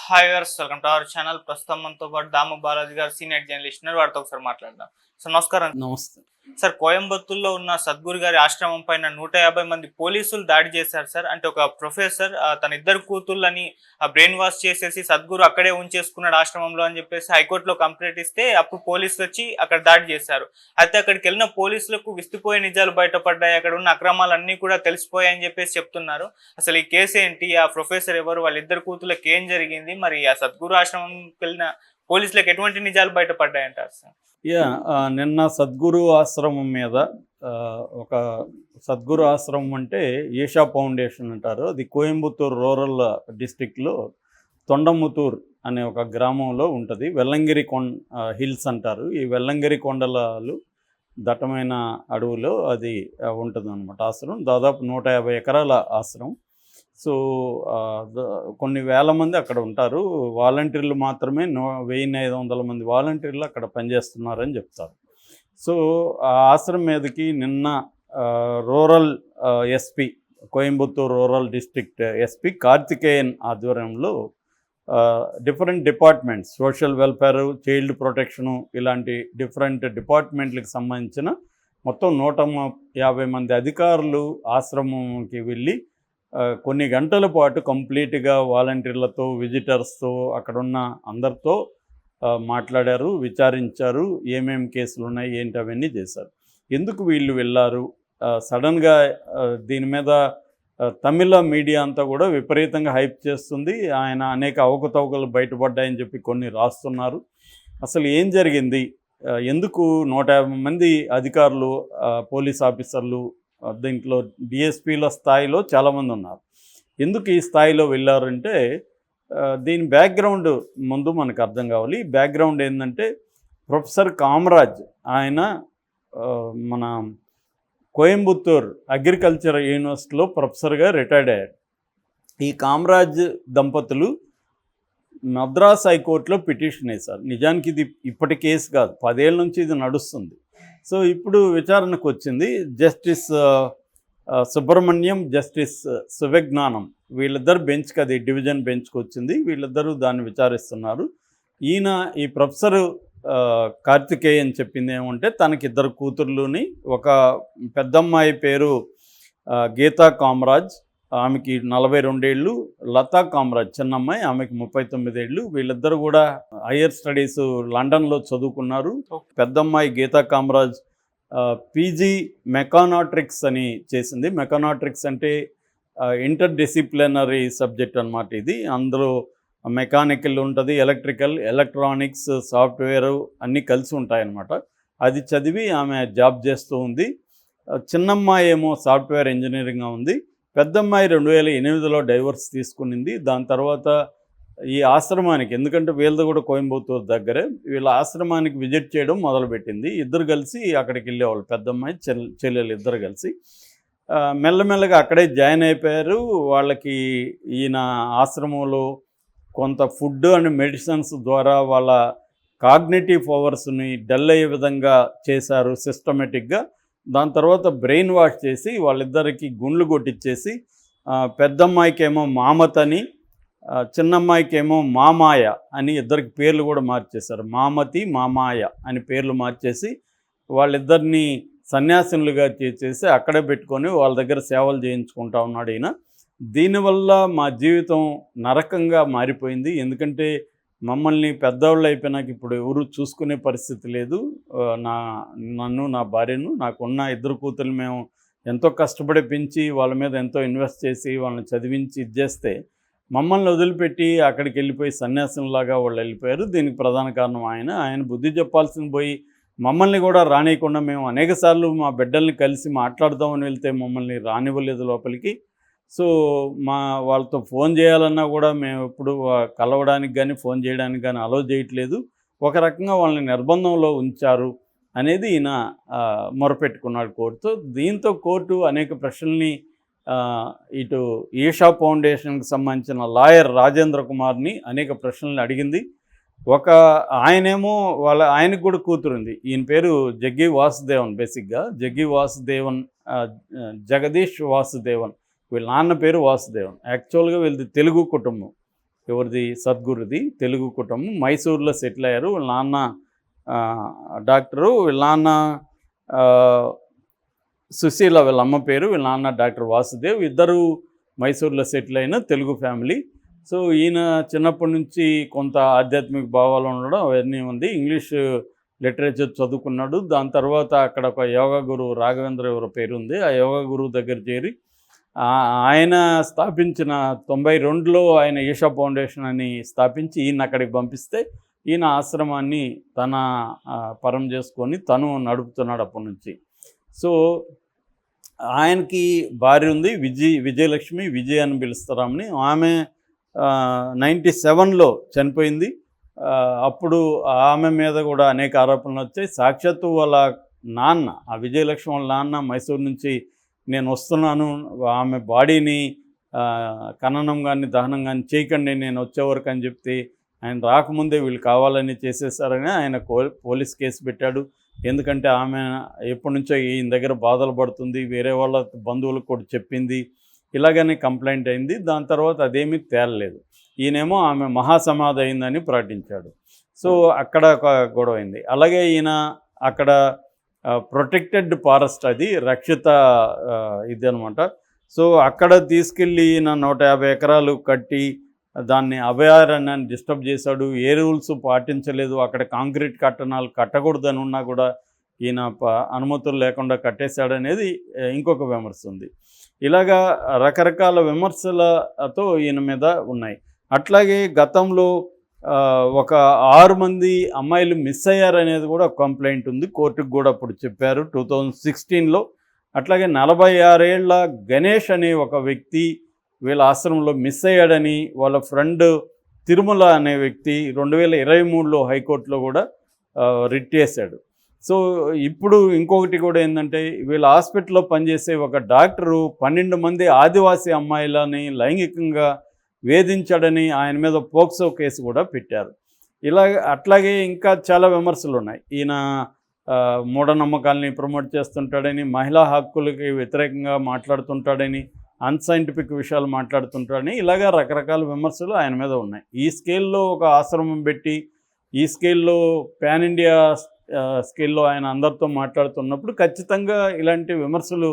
Hi viewers, welcome to our channel. ప్రస్తుతం మనతో పాటు దాము బాలాజీ గారు, సీనియర్ జర్నలిస్ట్ ఉన్నారు. వారితో ఒకసారి మాట్లాడదాం. సార్ నమస్కారం. నమస్తే. సార్, కోయంబత్తూర్లో ఉన్న సద్గురు గారి ఆశ్రమం పైన 150 మంది పోలీసులు దాడి చేశారు సార్. అంటే ఒక ప్రొఫెసర్ తన ఇద్దరు కూతుళ్ళని బ్రెయిన్ వాష్ చేసేసి సద్గురు అక్కడే ఉంచేసుకున్నాడు ఆశ్రమంలో అని చెప్పేసి హైకోర్టులో కంప్లైంట్ ఇస్తే అప్పుడు పోలీసులు వచ్చి అక్కడ దాడి చేశారు. అయితే అక్కడికి వెళ్ళిన పోలీసులకు విస్తుపోయే నిజాలు బయటపడ్డాయి, అక్కడ ఉన్న అక్రమాలన్నీ కూడా తెలిసిపోయాయని చెప్పేసి చెప్తున్నారు. అసలు ఈ కేసు ఏంటి, ఆ ప్రొఫెసర్ ఎవరు, వాళ్ళిద్దరు కూతుళ్ళకి ఏం జరిగింది, మరి ఆ సద్గురు ఆశ్రమంకి వెళ్ళిన పోలీసులకు ఎటువంటి నిజాలు బయటపడ్డాయంటారు సార్? నిన్న సద్గురు ఆశ్రమం మీద ఒక సద్గురు ఆశ్రమం అంటే ఈషా ఫౌండేషన్ అంటారు. అది కోయంబత్తూర్ రూరల్ డిస్టిక్లో తొండముతూర్ అనే ఒక గ్రామంలో ఉంటుంది. వెల్లంగిరి హిల్స్ అంటారు. ఈ వెల్లంగిరి కొండలు దట్టమైన అడవులో అది ఉంటుంది అన్నమాట. ఆశ్రమం దాదాపు 150 ఎకరాల ఆశ్రమం. సో కొన్ని వేల మంది అక్కడ ఉంటారు. వాలంటీర్లు మాత్రమే 1500 మంది వాలంటీర్లు అక్కడ పనిచేస్తున్నారని చెప్తారు. సో ఆ ఆశ్రమం మీదకి నిన్న rural SP, Coimbatore rural district SP Karthikeyan ఆధ్వర్యంలో different departments, social welfare, child protection, ఇలాంటి డిఫరెంట్ డిపార్ట్మెంట్లకు సంబంధించిన మొత్తం 150 మంది అధికారులు ఆశ్రమంకి వెళ్ళి కొన్ని గంటల పాటు కంప్లీట్గా వాలంటీర్లతో, విజిటర్స్తో, అక్కడున్న అందరితో మాట్లాడారు, విచారించారు. ఏమేం కేసులు ఉన్నాయి ఏంటి అవన్నీ చేశారు. ఎందుకు వీళ్ళు వెళ్ళారు, సడన్గా దీని మీద తమిళ మీడియా అంతా కూడా విపరీతంగా హైప్ చేస్తుంది. ఆయన అనేక అవకతవకలు బయటపడ్డాయని చెప్పి కొన్ని రాస్తున్నారు. అసలు ఏం జరిగింది, ఎందుకు 150 మంది అధికారులు, పోలీస్ ఆఫీసర్లు, దీంట్లో డిఎస్పీల స్థాయిలో చాలామంది ఉన్నారు, ఎందుకు ఈ స్థాయిలో వెళ్ళారంటే దీని బ్యాక్గ్రౌండ్ ముందు మనకు అర్థం కావాలి. బ్యాక్గ్రౌండ్ ఏంటంటే ప్రొఫెసర్ కామరాజ్, ఆయన మన కోయంబత్తూర్ అగ్రికల్చర్ యూనివర్సిటీలో ప్రొఫెసర్గా రిటైర్డ్ అయ్యారు. ఈ కామరాజ్ దంపతులు మద్రాస్ హైకోర్టులో పిటిషన్ వేశారు. నిజానికి ఇది ఇప్పటి కేసు కాదు, 10 ఏళ్ళ నుంచి ఇది నడుస్తుంది. సో ఇప్పుడు విచారణకు వచ్చింది. జస్టిస్ సుబ్రహ్మణ్యం, జస్టిస్ శివజ్ఞానం, వీళ్ళిద్దరు బెంచ్కి, అది డివిజన్ బెంచ్కి వచ్చింది. వీళ్ళిద్దరూ దాన్ని విచారిస్తున్నారు. ఈ ప్రొఫెసరు కార్తికేయన్ చెప్పింది ఏమంటే తనకి 2 కూతుర్లుని, ఒక పెద్దమ్మాయి పేరు గీతా కామరాజ్, ఆమెకి 42 ఏళ్ళు, లతా కామరాజ్ చిన్నమ్మాయి, ఆమెకి 39 ఏళ్ళు. వీళ్ళిద్దరు కూడా హయ్యర్ స్టడీస్ లండన్లో చదువుకున్నారు. పెద్దమ్మాయి గీతా కామరాజ్ పీజీ మెకానాట్రిక్స్ అని చేసింది. మెకానాట్రిక్స్ అంటే ఇంటర్ డిసిప్లినరీ సబ్జెక్ట్ అన్నమాట. ఇది అందులో మెకానికల్ ఉంటుంది, ఎలక్ట్రికల్, ఎలక్ట్రానిక్స్, సాఫ్ట్వేరు అన్నీ కలిసి ఉంటాయన్నమాట. అది చదివి ఆమె జాబ్ చేస్తూ ఉంది. చిన్నమ్మాయి ఏమో సాఫ్ట్వేర్ ఇంజనీరింగ్గా ఉంది. పెద్దమ్మాయి 2008లో డైవర్స్ తీసుకునింది. దాని తర్వాత ఈ ఆశ్రమానికి, ఎందుకంటే వీళ్ళది కూడా కోయంబత్తూర్ దగ్గరే, వీళ్ళ ఆశ్రమానికి విజిట్ చేయడం మొదలుపెట్టింది. ఇద్దరు కలిసి అక్కడికి వెళ్ళేవాళ్ళు, పెద్దమ్మాయి చెల్లెలు ఇద్దరు కలిసి. మెల్లమెల్లగా అక్కడే జాయిన్ అయిపోయారు. వాళ్ళకి ఈయన ఆశ్రమంలో కొంత ఫుడ్ అండ్ మెడిసిన్స్ ద్వారా వాళ్ళ కాగ్నిటివ్ పవర్స్ని డల్ అయ్యే విధంగా చేశారు సిస్టమేటిక్గా. దాని తర్వాత బ్రెయిన్ వాష్ చేసి వాళ్ళిద్దరికి గుండ్లు కొట్టించేసి, పెద్దమ్మాయికేమో మామత్ అని, చిన్నమ్మాయికేమో మామాయ అని ఇద్దరికి పేర్లు కూడా మార్చేశారు. మామతి, మామాయ అని పేర్లు మార్చేసి వాళ్ళిద్దరిని సన్యాసినులుగా చేసేసి అక్కడే పెట్టుకొని వాళ్ళ దగ్గర సేవలు చేయించుకుంటా ఉన్నాడు ఈయన. దీనివల్ల మా జీవితం నరకంగా మారిపోయింది. ఎందుకంటే మమ్మల్ని పెద్దవాళ్ళు అయిపోయినాక ఇప్పుడు ఎవరు చూసుకునే పరిస్థితి లేదు. నన్ను, నా భార్యను, నాకున్న 2 కూతురు మేము ఎంతో కష్టపడి పెంచి వాళ్ళ మీద ఎంతో ఇన్వెస్ట్ చేసి వాళ్ళని చదివించి చేస్తే మమ్మల్ని వదిలిపెట్టి అక్కడికి వెళ్ళిపోయి సన్యాసంలాగా వాళ్ళు వెళ్ళిపోయారు. దీనికి ప్రధాన కారణం ఆయన బుద్ధి చెప్పాల్సింది పోయి మమ్మల్ని కూడా రానియకుండా, మేము అనేకసార్లు మా బిడ్డల్ని కలిసి మాట్లాడదామని వెళ్తే మమ్మల్ని రానివ్వలేదు లోపలికి. సో వాళ్ళతో ఫోన్ చేయాలన్నా కూడా మేము ఎప్పుడు కలవడానికి కానీ ఫోన్ చేయడానికి కానీ అలో చేయట్లేదు. ఒక రకంగా వాళ్ళని నిర్బంధంలో ఉంచారు అనేది ఈయన మొరపెట్టుకున్నాడు కోర్టుతో. దీంతో కోర్టు అనేక ప్రశ్నల్ని ఇటు ఈషా ఫౌండేషన్కి సంబంధించిన లాయర్ రాజేంద్ర కుమార్ని అనేక ప్రశ్నల్ని అడిగింది. ఆయనేమో ఆయనకు కూడా కూతురుంది. ఈయన పేరు జగ్గి వాసుదేవన్. బేసిక్గా జగ్గి వాసుదేవన్, జగదీష్ వాసుదేవన్, వీళ్ళ నాన్న పేరు వాసుదేవన్. యాక్చువల్గా వీళ్ళది తెలుగు కుటుంబం. ఎవరిది, సద్గురుది, తెలుగు కుటుంబం. మైసూర్లో సెటిల్ అయ్యారు. వీళ్ళ నాన్న డాక్టరు, వీళ్ళ నాన్న సుశీల వీళ్ళ అమ్మ పేరు, వీళ్ళ నాన్న డాక్టర్ వాసుదేవ్. ఇద్దరు మైసూర్లో సెటిల్ అయిన తెలుగు ఫ్యామిలీ. సో ఈయన చిన్నప్పటి నుంచి కొంత ఆధ్యాత్మిక భావాలు ఉండడం అవన్నీ ఉంది. ఇంగ్లీష్ లిటరేచర్ చదువుకున్నాడు. దాని తర్వాత అక్కడ ఒక యోగా గురువు రాఘవేంద్ర ఎవరి పేరు ఉంది, ఆ యోగా గురువు దగ్గర చేరి ఆయన స్థాపించిన 92లో ఆయన ఈషా ఫౌండేషన్ అని స్థాపించి ఈయన అక్కడికి పంపిస్తే ఈయన ఆశ్రమాన్ని తన పరం చేసుకొని తను నడుపుతున్నాడు అప్పటి నుంచి. సో ఆయనకి భార్య ఉంది, విజయలక్ష్మి, విజయ్ అని పిలుస్తారామని. ఆమె 97లో చనిపోయింది. అప్పుడు ఆమె మీద కూడా అనేక ఆరోపణలు వచ్చాయి. సాక్షాత్తు వాళ్ళ నాన్న, ఆ విజయలక్ష్మి వాళ్ళ నాన్న మైసూరు నుంచి నేను వస్తున్నాను, ఆమె బాడీని ఖననం కానీ దహనం కానీ చేయకండి నేను వచ్చేవరకు అని చెప్తే ఆయన రాకముందే వీళ్ళు కావాలని చేసేసారని ఆయన పోలీస్ కేసు పెట్టాడు. ఎందుకంటే ఆమె ఎప్పటి నుంచో ఈయన దగ్గర బాధలు పడుతుంది, వేరే వాళ్ళ బంధువులకు కూడా చెప్పింది, ఇలాగనే కంప్లైంట్ అయింది. దాని తర్వాత అదేమీ తేలలేదు. ఈయనేమో ఆమె మహాసమాధి అయిందని ప్రకటించాడు. సో అక్కడ ఒక గొడవ అయింది. అలాగే ఈయన అక్కడ ప్రొటెక్టెడ్ ఫారెస్ట్, అది రక్షిత ఇది అనమాట. సో అక్కడ తీసుకెళ్ళి ఈయన 150 ఎకరాలు కట్టి దాన్ని అభయారణ్యాన్ని డిస్టర్బ్ చేశాడు. ఏ రూల్స్ పాటించలేదు. అక్కడ కాంక్రీట్ కట్టడాలు కట్టకూడదని ఉన్నా కూడా ఈయన అనుమతులు లేకుండా కట్టేశాడనేది ఇంకొక విమర్శ ఉంది. ఇలాగా రకరకాల విమర్శలతో ఈయన మీద ఉన్నాయి. అట్లాగే గతంలో ఒక 6 మంది అమ్మాయిలు మిస్ అయ్యారనేది కూడా కంప్లైంట్ ఉంది. కోర్టుకు కూడా అప్పుడు చెప్పారు 2016లో. అట్లాగే 46 ఏళ్ల గణేష్ అనే ఒక వ్యక్తి వీళ్ళ ఆశ్రమంలో మిస్ అయ్యాడని వాళ్ళ ఫ్రెండ్ తిరుమల అనే వ్యక్తి 2023లో హైకోర్టులో కూడా రిట్ చేశాడు. సో ఇప్పుడు ఇంకొకటి కూడా ఏంటంటే, వీళ్ళ హాస్పిటల్లో పనిచేసే ఒక డాక్టరు 12 మంది ఆదివాసీ అమ్మాయిలని లైంగికంగా వేధించాడని ఆయన మీద పోక్సో కేసు కూడా పెట్టారు. అట్లాగే ఇంకా చాలా విమర్శలు ఉన్నాయి. ఈయన మూఢనమ్మకాలని ప్రమోట్ చేస్తుంటాడని, మహిళా హక్కులకి వ్యతిరేకంగా మాట్లాడుతుంటాడని, అన్సైంటిఫిక్ విషయాలు మాట్లాడుతుంటాడని, ఇలాగా రకరకాల విమర్శలు ఆయన మీద ఉన్నాయి. ఈ స్కేల్లో ఒక ఆశ్రమం పెట్టి, ఈ స్కేల్లో పాన్ ఇండియా స్కేల్లో ఆయన అందరితో మాట్లాడుతున్నప్పుడు ఖచ్చితంగా ఇలాంటి విమర్శలు,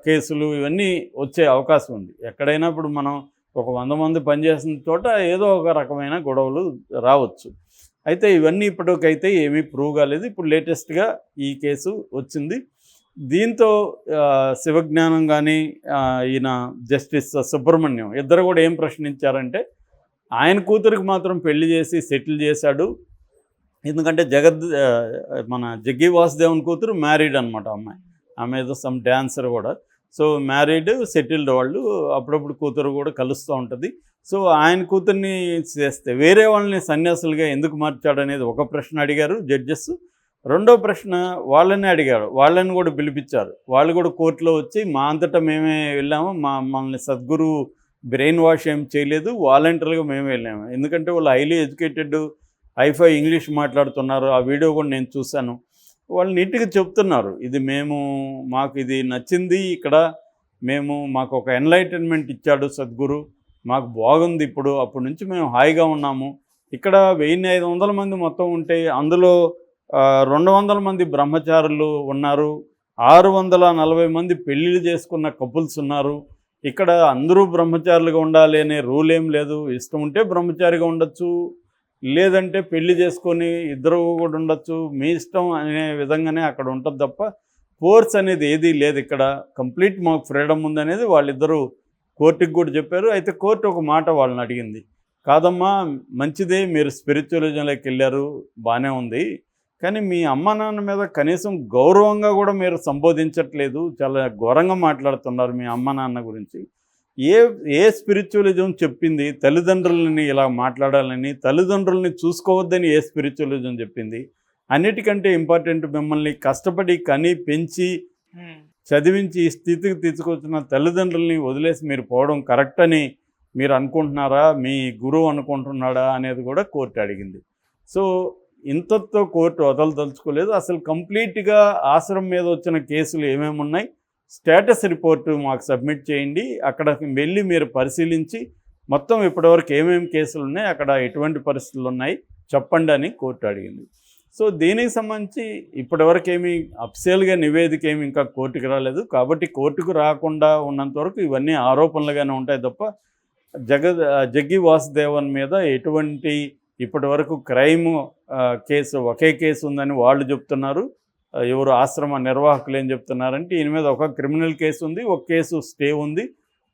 కేసులు ఇవన్నీ వచ్చే అవకాశం ఉంది. ఎక్కడైనా ఇప్పుడు మనం ఒక 100 మంది పనిచేసిన చోట ఏదో ఒక రకమైన గొడవలు రావచ్చు. అయితే ఇవన్నీ ఇప్పటికైతే ఏమీ ప్రూవ్ కాలేదు. ఇప్పుడు లేటెస్ట్గా ఈ కేసు వచ్చింది. దీంతో శివజ్ఞానం కానీ ఈయన జస్టిస్ సుబ్రహ్మణ్యం ఇద్దరు కూడా ఏం ప్రశ్నించారంటే, ఆయన కూతురికి మాత్రం పెళ్లి చేసి సెటిల్ చేశాడు. ఎందుకంటే మన జగ్గి వాసుదేవన్ కూతురు మ్యారీడ్ అనమాట. ఆమె ఏదో సమ్ డ్యాన్సర్ కూడా. సో మ్యారీడ్, సెటిల్డ్ వాళ్ళు. అప్పుడప్పుడు కూతురు కూడా కలుస్తూ ఉంటుంది. సో ఆయన కూతుర్ని చేస్తే వేరే వాళ్ళని సన్యాసులుగా ఎందుకు మార్చాడనేది ఒక ప్రశ్న అడిగారు జడ్జెస్. రెండో ప్రశ్న వాళ్ళని అడిగారు, వాళ్ళని కూడా పిలిపించారు. వాళ్ళు కూడా కోర్టులో వచ్చి మా అంతటా మేమే వెళ్ళాము, మమ్మల్ని సద్గురు బ్రెయిన్ వాష్ ఏం చేయలేదు, వాలంటీర్గా మేమే వెళ్ళాము. ఎందుకంటే వాళ్ళు హైలీ ఎడ్యుకేటెడ్, హైఫై ఇంగ్లీష్ మాట్లాడుతున్నారు. ఆ వీడియో కూడా నేను చూశాను. వాళ్ళు నీట్గా చెప్తున్నారు, ఇది మాకు ఇది నచ్చింది, ఇక్కడ మాకు ఒక ఎన్లైటన్మెంట్ ఇచ్చాడు సద్గురు, మాకు బాగుంది, అప్పటి నుంచి మేము హాయిగా ఉన్నాము. ఇక్కడ 1500 మంది మొత్తం ఉంటే అందులో 200 మంది బ్రహ్మచారులు ఉన్నారు, 640 మంది పెళ్ళిళ్ళు చేసుకున్న కపుల్స్ ఉన్నారు. ఇక్కడ అందరూ బ్రహ్మచారులుగా ఉండాలి అనే రూల్ ఏం లేదు. ఇష్టం ఉంటే బ్రహ్మచారిగా ఉండొచ్చు, లేదంటే పెళ్లి చేసుకొని ఇద్దరు కూడా ఉండొచ్చు, మీ ఇష్టం అనే విధంగానే అక్కడ ఉంటుంది తప్ప ఫోర్స్ అనేది ఏదీ లేదు. ఇక్కడ కంప్లీట్ మాకు ఫ్రీడమ్ ఉందనేది వాళ్ళిద్దరూ కోర్టుకి కూడా చెప్పారు. అయితే కోర్టు ఒక మాట వాళ్ళని అడిగింది, కాదమ్మా మంచిదే మీరు స్పిరిచువలిజంలోకి వెళ్ళారు, బాగానే ఉంది, కానీ మీ అమ్మ నాన్న మీద కనీసం గౌరవంగా కూడా మీరు సంబోధించట్లేదు, చాలా ఘోరంగా మాట్లాడుతున్నారు మీ అమ్మ నాన్న గురించి. ఏ స్పిరిచువలిజం చెప్పింది తల్లిదండ్రులని ఇలా మాట్లాడాలని, తల్లిదండ్రులని చూసుకోవద్దని ఏ స్పిరిచువలిజం చెప్పింది? అన్నిటికంటే ఇంపార్టెంట్, మిమ్మల్ని కష్టపడి కని పెంచి చదివించి ఈ స్థితికి తీసుకొచ్చిన తల్లిదండ్రులని వదిలేసి మీరు పోవడం కరెక్ట్ అని మీరు అనుకుంటున్నారా, మీ గురువు అనుకుంటున్నాడా అనేది కూడా కోర్టు అడిగింది. సో ఇంతతో కోర్టు వదలదలుచుకోలేదు. అసలు కంప్లీట్గా ఆశ్రమం మీద వచ్చిన కేసులు ఏమేమి ఉన్నాయి, స్టేటస్ రిపోర్టు మాకు సబ్మిట్ చేయండి, అక్కడికి వెళ్ళి మీరు పరిశీలించి మొత్తం ఇప్పటివరకు ఏమేమి కేసులు ఉన్నాయి, అక్కడ ఎటువంటి పరిస్థితులు ఉన్నాయి చెప్పండి అని కోర్టు అడిగింది. సో దీనికి సంబంధించి ఇప్పటివరకు ఏమి అఫిషియల్గా నివేదిక ఏమి ఇంకా కోర్టుకు రాలేదు. కాబట్టి కోర్టుకు రాకుండా ఉన్నంత వరకు ఇవన్నీ ఆరోపణలుగానే ఉంటాయి తప్ప జగ్గి వాసుదేవన్ మీద ఎటువంటి ఇప్పటివరకు క్రైమ్ కేసు ఒకే కేసు ఉందని వాళ్ళు చెప్తున్నారు. ఎవరు ఆశ్రమ నిర్వాహకులు ఏం చెప్తున్నారంటే ఈయన మీద ఒక క్రిమినల్ కేసు ఉంది, ఒక కేసు స్టే ఉంది,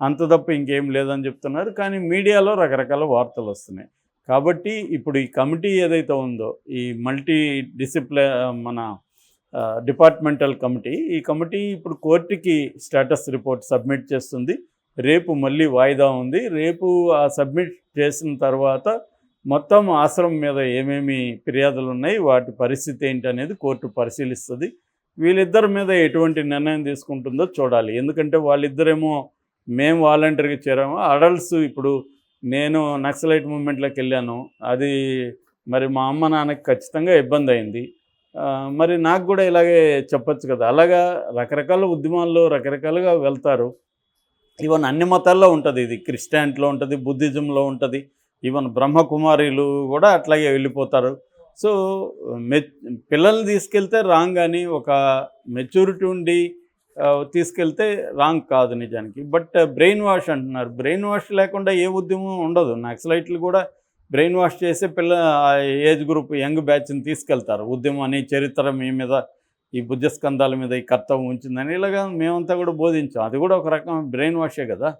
అంత తప్ప ఇంకేం లేదని చెప్తున్నారు. కానీ మీడియాలో రకరకాల వార్తలు వస్తున్నాయి. కాబట్టి ఇప్పుడు ఈ కమిటీ ఏదైతే ఉందో, ఈ మల్టీ మన డిపార్ట్మెంటల్ కమిటీ, ఈ కమిటీ ఇప్పుడు కోర్టుకి స్టేటస్ రిపోర్ట్ సబ్మిట్ చేస్తుంది. రేపు మళ్ళీ వాయిదా ఉంది. రేపు ఆ సబ్మిట్ చేసిన తర్వాత మొత్తం ఆశ్రమం మీద ఏమేమి ఫిర్యాదులు ఉన్నాయి, వాటి పరిస్థితి ఏంటి అనేది కోర్టు పరిశీలిస్తుంది. వీళ్ళిద్దరి మీద ఎటువంటి నిర్ణయం తీసుకుంటుందో చూడాలి. ఎందుకంటే వాళ్ళిద్దరేమో మేము వాలంటీర్గా చేరాము, అడల్ట్స్. ఇప్పుడు నేను నక్సలైట్ మూమెంట్లోకి వెళ్ళాను, అది మరి మా అమ్మ నాన్నకి ఖచ్చితంగా ఇబ్బంది అయింది. మరి నాకు కూడా ఇలాగే చెప్పచ్చు కదా. అలాగా రకరకాల ఉద్యమాల్లో రకరకాలుగా వెళ్తారు. ఈవెన్ అన్ని మతాల్లో ఉంటుంది. ఇది క్రిస్టియానిటీలో ఉంటుంది, బుద్ధిజంలో ఉంటుంది, ఈవెన్ బ్రహ్మకుమారీలు కూడా అట్లాగే వెళ్ళిపోతారు. సో పిల్లల్ని తీసుకెళ్తే రాంగ్ అని ఒక మెచ్యూరిటీ ఉండి తీసుకెళ్తే రాంగ్ కాదు నిజానికి. బట్ బ్రెయిన్ వాష్ అంటున్నారు. బ్రెయిన్ వాష్ లేకుండా ఏ ఉద్యమం ఉండదు. నక్సలైట్లు కూడా బ్రెయిన్ వాష్ చేసే ఏజ్ గ్రూప్ యంగ్ బ్యాచ్ని తీసుకెళ్తారు. ఉద్యమం అనే చరిత్ర మీ మీద, ఈ భుజస్కంధాల మీద ఈ కర్తవ్యం ఉంచిందని ఇలాగా మేమంతా కూడా బోధించాం. అది కూడా ఒక రకం బ్రెయిన్ వాషే కదా.